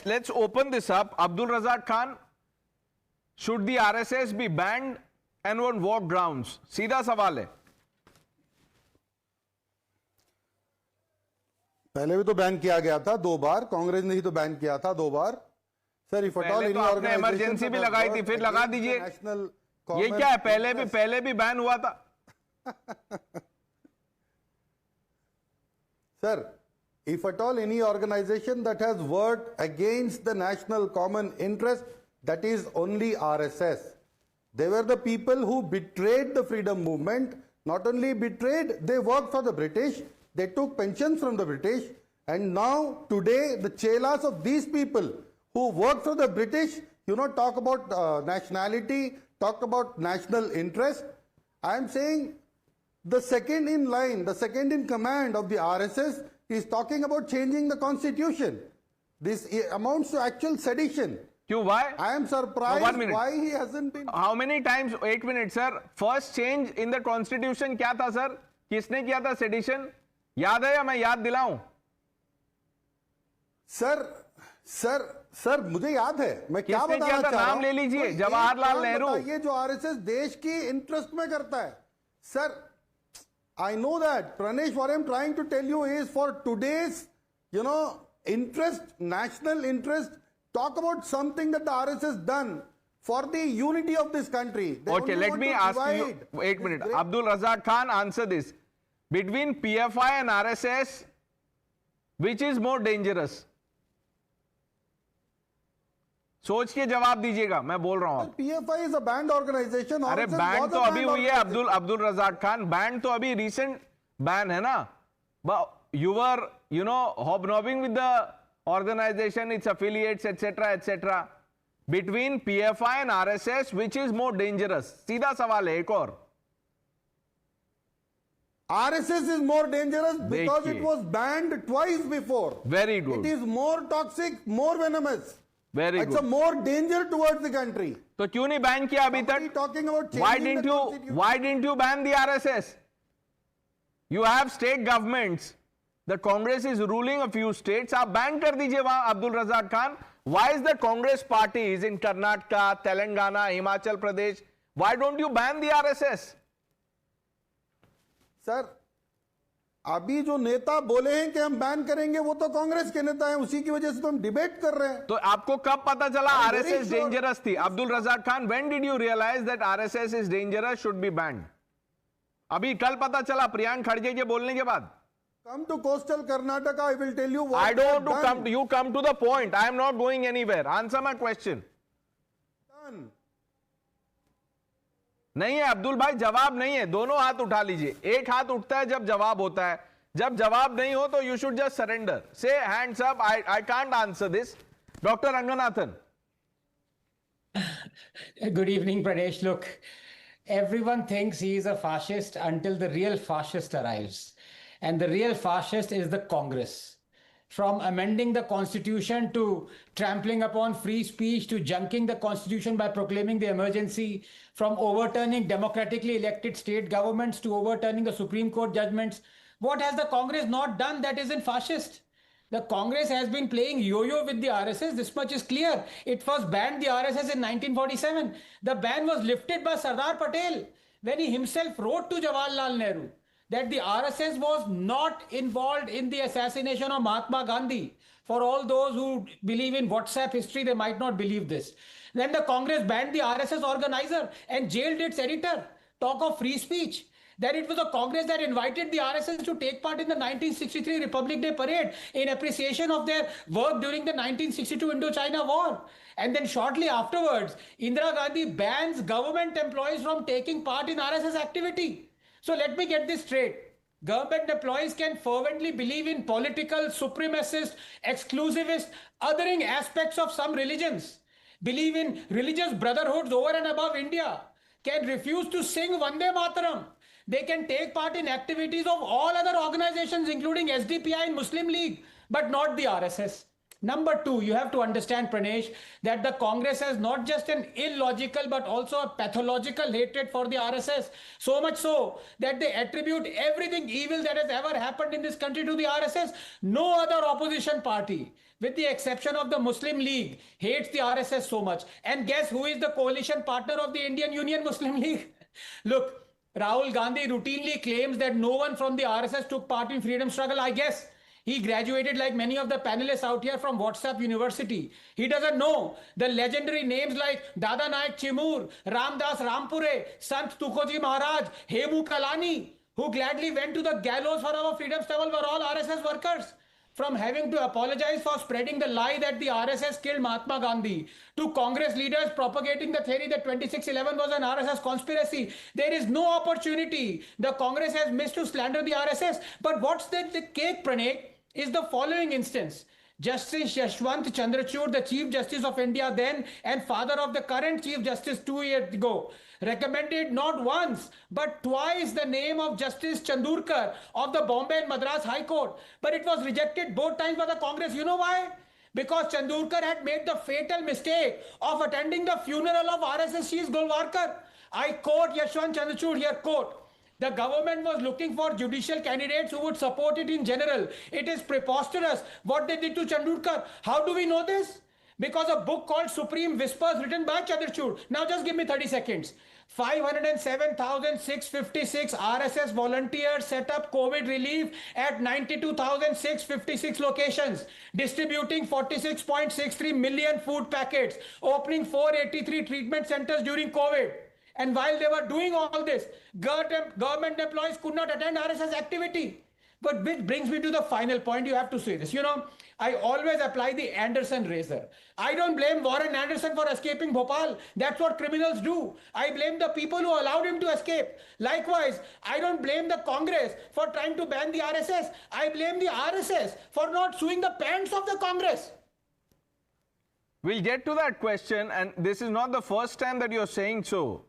let's open this up. Abdul Razak Khan, should the RSS be banned and on what grounds? सीधा सवाल है. पहले भी तो बैन किया गया था 2 बार, कांग्रेस ने ही तो बैन किया था 2 बार. सर पहले तो आपने इमरजेंसी भी लगाई थी, फिर लगा दीजिए. ये क्या है, पहले भी बैन हुआ था. Sir, if at all any organization that has worked against the national common interest, that is only RSS. They were the people who betrayed the freedom movement. Not only betrayed, they worked for the British. They took pensions from the British. And now, today, the chelas of these people who worked for the British, talk about nationality, talk about national interest. I am saying the second in line, the second in command of the RSS is talking about changing the constitution. This amounts to actual sedition. Why? I am surprised why he hasn't been... How many times? 8 minutes, sir. First change in the constitution क्या था, sir? किसने किया था sedition? याद है या मैं याद दिलाऊं? सर मुझे याद है. मैं क्या बताना चाह रहा हूं? नाम ले लीजिए. जवाहरलाल नेहरू. ये जो आरएसएस देश की इंटरेस्ट में करता है. Sir, I know that. Pranesh, what I'm trying to tell you is for today's, interest, national interest, talk about something that the RSS done for the unity of this country. Okay, let me ask you. Wait a minute. Abdul Razak Khan, answer this. Between PFI and RSS, which is more dangerous? सोच के जवाब दीजिएगा. मैं बोल रहा हूं. PFI is a banned organization. अरे ban तो अभी हुई है अब्दुल रजाक खान. बैन तो अभी recent बैन है ना. But you were hobnobbing with the organization, its affiliates, etc. Between PFI and RSS, which is more dangerous? सीधा सवाल है. एक और. RSS is more dangerous because it was banned twice before. Very good. It is more toxic, more venomous. Very it's good. a more danger towards the country. तो क्यों नहीं ban किया अभी तक? Talking about why didn't you ban the RSS? You have state governments. The Congress is ruling a few states. आप ban कर दीजिए वहां. Abdul Razak Khan. Why is the Congress parties in Karnataka, Telangana, Himachal Pradesh? Why don't you ban the RSS? Sir, अभी जो नेता बोले हैं कि हम बैन करेंगे, वो तो कांग्रेस के नेता हैं. उसी की वजह से तो हम डिबेट कर रहे हैं. तो आपको कब पता चला आरएसएस डेंजरस थी? Abdul Razak Khan, when did you realize that RSS is dangerous, should be banned? अभी कल पता चला प्रियांक खड़गे के बोलने के बाद. Come to coastal Karnataka, I will tell you what I don't want to come to, you come to the point. I am not going anywhere. Answer my question. Done. नहीं है अब्दुल भाई, जवाब नहीं है. दोनों हाथ उठा लीजिए. एक हाथ उठता है जब जवाब होता है. जब जवाब नहीं हो तो you should just surrender. Say hands up. I can't answer this. Dr. Ranganathan. Good evening, Pranesh. Look, everyone thinks he is a fascist until the real fascist arrives. And the real fascist is the Congress. From amending the constitution to trampling upon free speech to junking the constitution by proclaiming the emergency, from overturning democratically elected state governments to overturning the Supreme Court judgments. What has the Congress not done that isn't fascist? The Congress has been playing yo-yo with the RSS. This much is clear. It first banned the RSS in 1947. The ban was lifted by Sardar Patel when he himself wrote to Jawaharlal Nehru that the RSS was not involved in the assassination of Mahatma Gandhi. For all those who believe in WhatsApp history, they might not believe this. Then the Congress banned the RSS organizer and jailed its editor. Talk of free speech. Then it was the Congress that invited the RSS to take part in the 1963 Republic Day parade in appreciation of their work during the 1962 Indochina War. And then shortly afterwards, Indira Gandhi bans government employees from taking part in RSS activity. So let me get this straight. Government employees can fervently believe in political, supremacist, exclusivist, othering aspects of some religions, believe in religious brotherhoods over and above India, can refuse to sing Vande Mataram. They can take part in activities of all other organizations, including SDPI and Muslim League, but not the RSS. Number two, you have to understand, Pranesh, that the Congress has not just an illogical but also a pathological hatred for the RSS. So much so that they attribute everything evil that has ever happened in this country to the RSS. No other opposition party, with the exception of the Muslim League, hates the RSS so much. And guess who is the coalition partner of the Indian Union Muslim League? Look, Rahul Gandhi routinely claims that no one from the RSS took part in freedom struggle. I guess he graduated like many of the panelists out here from WhatsApp University. He doesn't know the legendary names like Dada Naik Chimur, Ramdas Rampure, Sant Tukhoji Maharaj, Hemu Kalani, who gladly went to the gallows for our freedom struggle, were all RSS workers. From having to apologize for spreading the lie that the RSS killed Mahatma Gandhi, to Congress leaders propagating the theory that 2611 was an RSS conspiracy, there is no opportunity the Congress has missed to slander the RSS. But what's the cake, Pranay, is the following instance. Justice Yashwant Chandrachud, the Chief Justice of India then and father of the current Chief Justice 2 years ago, recommended not once but twice the name of Justice Chandurkar of the Bombay and Madras High Court. But it was rejected both times by the Congress. You know why? Because Chandurkar had made the fatal mistake of attending the funeral of RSS chief Golwalkar. I quote Yashwant Chandrachud here, quote, "The government was looking for judicial candidates who would support it in general. It is preposterous what they did to Chandurkar." How do we know this? Because a book called Supreme Whispers written by Chandrachud. Now just give me 30 seconds. 507,656 RSS volunteers set up COVID relief at 92,656 locations, distributing 46.63 million food packets, opening 483 treatment centers during COVID. And while they were doing all this, government employees could not attend RSS activity. But which brings me to the final point. You have to say this. You know, I always apply the Anderson razor. I don't blame Warren Anderson for escaping Bhopal. That's what criminals do. I blame the people who allowed him to escape. Likewise, I don't blame the Congress for trying to ban the RSS. I blame the RSS for not suing the pants of the Congress. We'll get to that question, and this is not the first time that you're saying so.